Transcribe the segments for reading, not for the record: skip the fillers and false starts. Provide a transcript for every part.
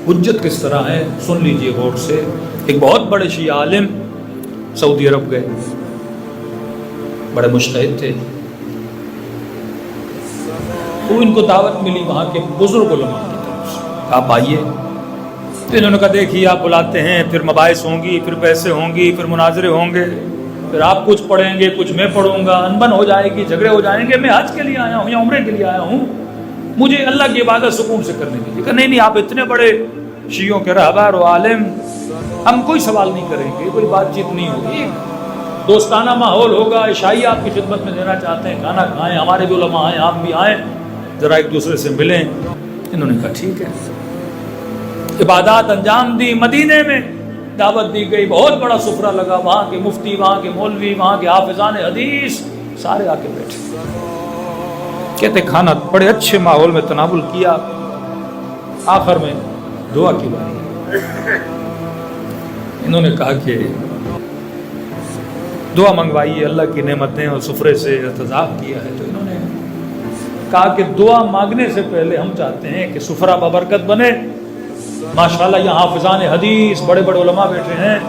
حجت کس طرح ہے سن لیجئے غور سے. ایک بہت بڑے شیعہ عالم سعودی عرب گئے، بڑے مجتہد تھے. تو ان کو دعوت ملی وہاں کے بزرگ علماء کی طرف سے، آپ آئیے. تو انہوں نے کہا دیکھیے آپ بلاتے ہیں، پھر مباحث ہوں گی، پھر بحثیں ہوں گی، پھر مناظرے ہوں گے، پھر آپ کچھ پڑھیں گے، کچھ میں پڑھوں گا، انبن ہو جائے گی، جھگڑے ہو جائیں گے. میں حج کے لیے آیا ہوں یا عمرے کے لیے آیا ہوں، مجھے اللہ کی عبادت سکون سے کرنے دیجیے. کہ نہیں آپ اتنے بڑے شیعوں کے رہبر و عالم، ہم کوئی سوال نہیں کریں گے، کوئی بات چیت نہیں ہوگی، دوستانہ ماحول ہوگا. عشائی آپ کی خدمت میں دینا چاہتے ہیں، کھانا کھائیں، ہمارے بھی علماء آئیں، آپ بھی آئیں، ذرا ایک دوسرے سے ملیں. انہوں نے کہا ٹھیک ہے. عبادات انجام دی. مدینے میں دعوت دی گئی، بہت بڑا سفرہ لگا، وہاں کے مفتی، وہاں کے مولوی، وہاں کے حافظان حدیث سارے آ کے بیٹھے. کہتے کھانا بڑے اچھے ماحول میں تناول کیا. آخر میں دعا کی باری. انہوں نے کہا کہ دعا منگوائیے، اللہ کی نعمتیں اور سفرے سے ارتزاق کیا ہے. تو انہوں نے کہا کہ دعا مانگنے سے پہلے ہم چاہتے ہیں کہ سفرہ ببرکت بنے. ماشاءاللہ یہاں حافظان حدیث بڑے بڑے علماء بیٹھے ہیں،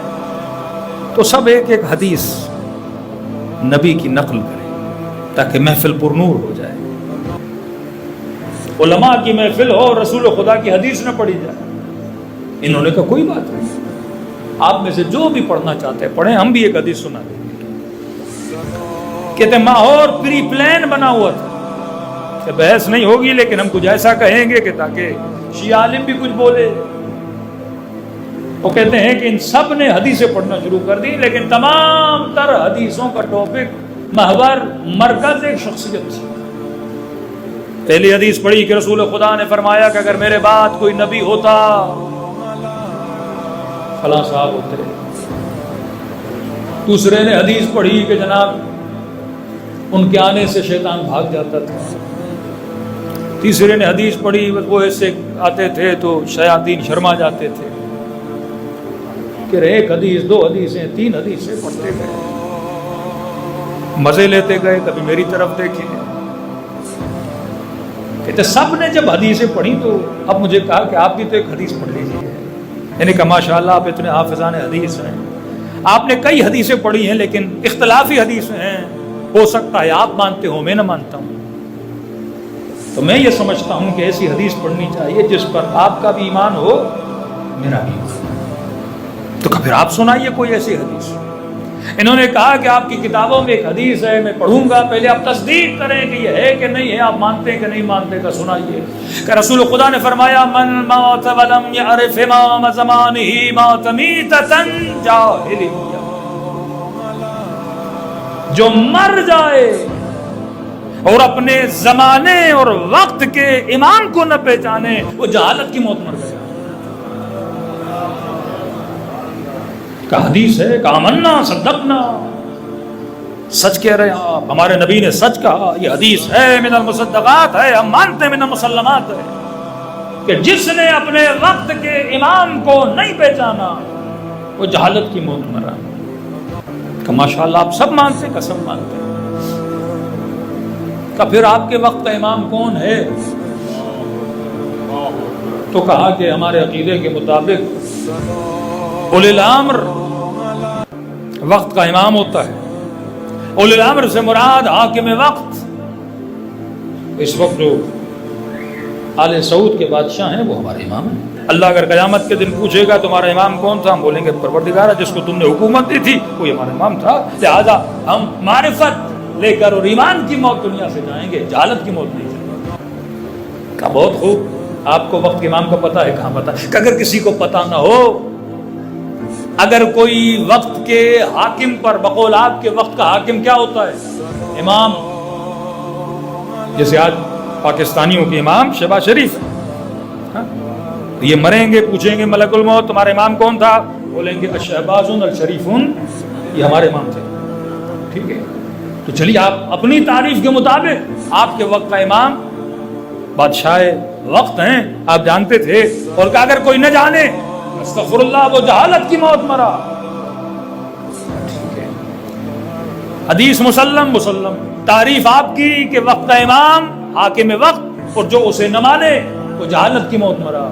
تو سب ایک ایک حدیث نبی کی نقل کریں تاکہ محفل پر نور ہو جائے. علماء کی محفل ہو، رسول خدا کی حدیث نہ پڑھی جائے. انہوں نے کہا کوئی بات نہیں، آپ میں سے جو بھی پڑھنا چاہتے ہیں پڑھیں، ہم بھی ایک حدیث سنا دیں گے. کہتے ماحول پری پلان بنا ہوا تھا کہ بحث نہیں ہوگی، لیکن ہم کچھ ایسا کہیں گے کہ تاکہ شیعہ عالم بھی کچھ بولے. وہ کہتے ہیں کہ ان سب نے حدیثیں پڑھنا شروع کر دی، لیکن تمام تر حدیثوں کا ٹاپک محور مرکز ایک شخصیت تھی. پہلی حدیث پڑھی کہ رسول خدا نے فرمایا کہ اگر میرے بعد کوئی نبی ہوتا فلاں صاحب ہوتے. دوسرے نے حدیث پڑھی کہ جناب ان کے آنے سے شیطان بھاگ جاتا تھا. تیسرے نے حدیث پڑھی وہ ایسے آتے تھے تو شیاطین شرما جاتے تھے. کہ ایک حدیث، دو حدیثیں، تین حدیثیں پڑھتے گئے، مزے لیتے گئے، کبھی میری طرف دیکھیں. کہتے سب نے جب حدیثیں پڑھی تو اب مجھے کہا کہ آپ بھی تو ایک حدیث پڑھ لیجیے. یعنی کہ ماشاءاللہ آپ اتنے حافظان حدیث ہیں، آپ نے کئی حدیثیں پڑھی ہیں لیکن اختلافی حدیثیں ہیں، ہو سکتا ہے آپ مانتے ہو، میں نہ مانتا ہوں. تو میں یہ سمجھتا ہوں کہ ایسی حدیث پڑھنی چاہیے جس پر آپ کا بھی ایمان ہو، میرا بھی ایمان. تو پھر آپ سنائیے کوئی ایسی حدیث. انہوں نے کہا کہ آپ کی کتابوں میں ایک حدیث ہے، میں پڑھوں گا، پہلے آپ تصدیق کریں کہ یہ ہے کہ نہیں ہے، آپ مانتے ہیں کہ نہیں مانتے کا سنائیے. کہ رسول خدا نے فرمایا من مات ولم يعرف امام زمانہ مات میتۃ جاہلیہ. جو مر جائے اور اپنے زمانے اور وقت کے امام کو نہ پہچانے، وہ جہالت کی موت مر گیا. کا حدیث ہے کہ آمنا صدقنا، سچ کہہ رہے ہیں آپ، ہمارے نبی نے سچ کہا، یہ حدیث ہے، من المصدقات ہے، ہم مانتے ہیں، من المسلمات ہے. کہ جس نے اپنے وقت کے امام کو نہیں پہچانا وہ جہالت کی موت مرا. کہ ماشاءاللہ آپ سب مانتے، قسم مانتے. کہ پھر آپ کے وقت کا امام کون ہے؟ تو کہا کہ ہمارے عقیدے کے مطابق اولی الامر وقت کا امام ہوتا ہے. اولی الامر سے مراد حاکم وقت. اس وقت جو آل سعود کے بادشاہ ہیں وہ ہمارے امام ہیں. اللہ اگر قیامت کے دن پوچھے گا تمہارا امام کون تھا، ہم بولیں گے پروردگار جس کو تم نے حکومت دی تھی وہ ہمارا امام تھا. لہذا ہم معرفت لے کر اور ایمان کی موت دنیا سے جائیں گے، جہالت کی موت نہیں جائیں گے. کہا بہت خوب، آپ کو وقت کے امام کا پتہ ہے؟ کہاں پتہ. کہ اگر کسی کو پتہ نہ ہو، اگر کوئی وقت کے حاکم پر، بقول آپ کے وقت کا حاکم کیا ہوتا ہے؟ امام. جیسے آج پاکستانیوں کے امام شہباز شریف ہے. یہ مریں گے، پوچھیں گے ملک الموت تمہارا امام کون تھا، بولیں گے الشہباز الشریف، یہ ہمارے امام تھے. ٹھیک ہے، تو چلیے آپ اپنی تعریف کے مطابق آپ کے وقت کا امام بادشاہ وقت ہیں، آپ جانتے تھے. اور کہ اگر کوئی نہ جانے، استغفر اللہ، وہ جہالت کی موت مرا. ٹھیک ہے، حدیث مسلم تعریف آپ کی کہ وقت کا امام حاکم وقت، اور جو اسے نہ مانے وہ جہالت کی موت مرا.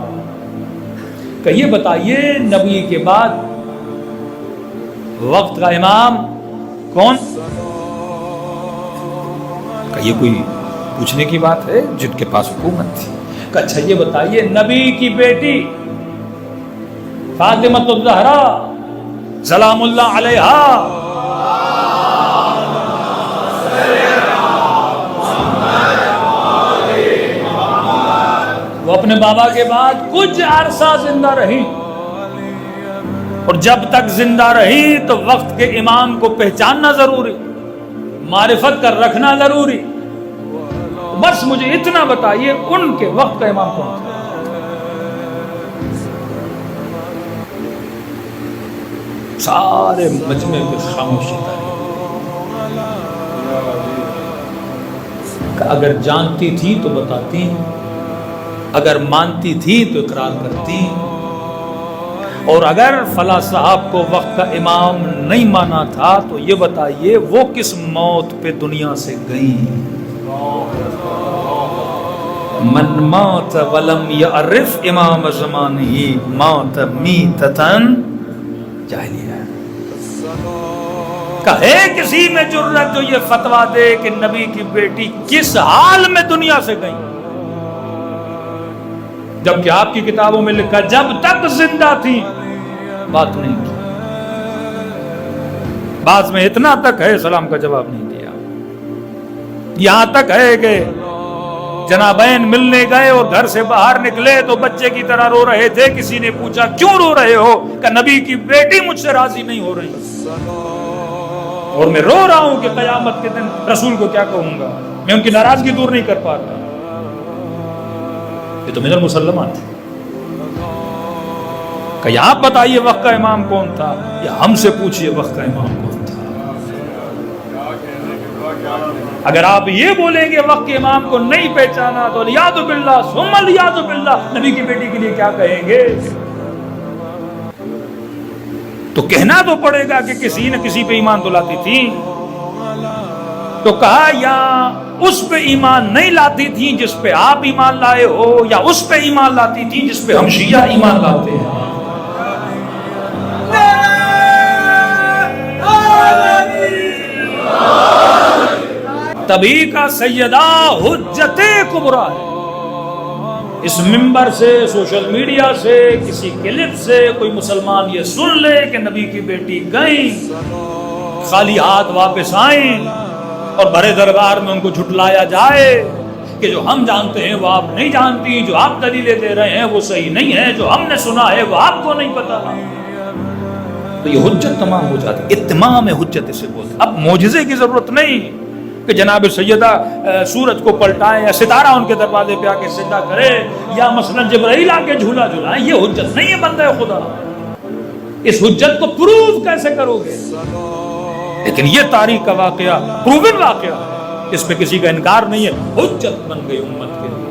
کہ یہ بتائیے نبی کے بعد وقت کا امام کون؟ کہ یہ کوئی پوچھنے کی بات ہے جن کے پاس حکومت تھی؟ کہ اچھا یہ بتائیے نبی کی بیٹی فاطمہ الزہرا سلام اللہ علیہا وہ اپنے بابا کے بعد کچھ عرصہ زندہ رہی، اور جب تک زندہ رہی تو وقت کے امام کو پہچاننا ضروری، معرفت کر رکھنا ضروری۔ بس مجھے اتنا بتائیے ان کے وقت کا امام کون تھا؟ سارے مجمع پہ خاموشی تاری، کہ اگر جانتی تھی تو بتاتی، اگر مانتی تھی تو اقرار کرتی، اور اگر فلاں صاحب کو وقت کا امام نہیں مانا تھا تو یہ بتائیے وہ کس موت پہ دنیا سے گئیں؟ من مات ولم یعرف امام زمانہ مات میتتن جاہلیہ۔ کہے کسی میں جرت جو یہ فتویٰ دے کہ نبی کی بیٹی کس حال میں دنیا سے گئی، جبکہ آپ کی کتابوں میں لکھا جب تک زندہ تھی بات نہیں کی۔ بعض میں اتنا تک ہے سلام کا جواب نہیں دیا، یہاں تک ہے کہ جنابین ملنے گئے اور گھر سے باہر نکلے تو بچے کی طرح رو رہے تھے، کسی نے پوچھا کیوں رو رہے ہو؟ کہ نبی کی بیٹی مجھ سے راضی نہیں ہو رہی، اور میں رو رہا ہوں کہ قیامت کے دن رسول کو کیا کہوں گا، میں ان کی ناراضگی دور نہیں کر پا رہا۔ یہ تو من المسلمات ہے کہ آپ بتائیے وقت کا امام کون تھا، یا ہم سے پوچھئے وقت کا امام کون تھا۔ اگر آپ یہ بولیں گے وقت کے امام کو نہیں پہچانا تو الیاذ باللہ ثم الیاذ باللہ نبی کی بیٹی کے لیے کیا کہیں گے؟ تو کہنا تو پڑے گا کہ کسی نہ کسی پہ ایمان تو لاتی تھی، تو کہا یا اس پہ ایمان نہیں لاتی تھی جس پہ آپ ایمان لائے ہو، یا اس پہ ایمان لاتی تھی جس پہ ہم شیعہ ایمان لاتے ہیں۔ تبھی کا سیدہ حجت کبریٰ ہے۔ اس منبر سے، سوشل میڈیا سے، کسی کلپ سے کوئی مسلمان یہ سن لے کہ نبی کی بیٹی گئیں، خالی ہاتھ واپس آئیں، اور بڑے دربار میں ان کو جھٹلایا جائے کہ جو ہم جانتے ہیں وہ آپ نہیں جانتی، جو آپ دلیلیں دے رہے ہیں وہ صحیح نہیں ہے، جو ہم نے سنا ہے وہ آپ کو نہیں پتا، تو یہ حجت تمام ہو جاتی، اتمام حجت اسے بولتے۔ اب معجزے کی ضرورت نہیں کہ جناب سیدہ سورج کو پلٹائیں، یا ستارہ ان کے دروازے پہ آ کے سجدہ کرے، یا مثلا جبرائیل آ کے جھولا جھلائیں، یہ حجت نہیں ہے بندہ خدا۔ اس حجت کو پروف کیسے کرو گے؟ لیکن یہ تاریخ کا واقعہ پروون واقعہ ہے، اس پہ کسی کا انکار نہیں ہے، حجت بن گئی امت کے لیے۔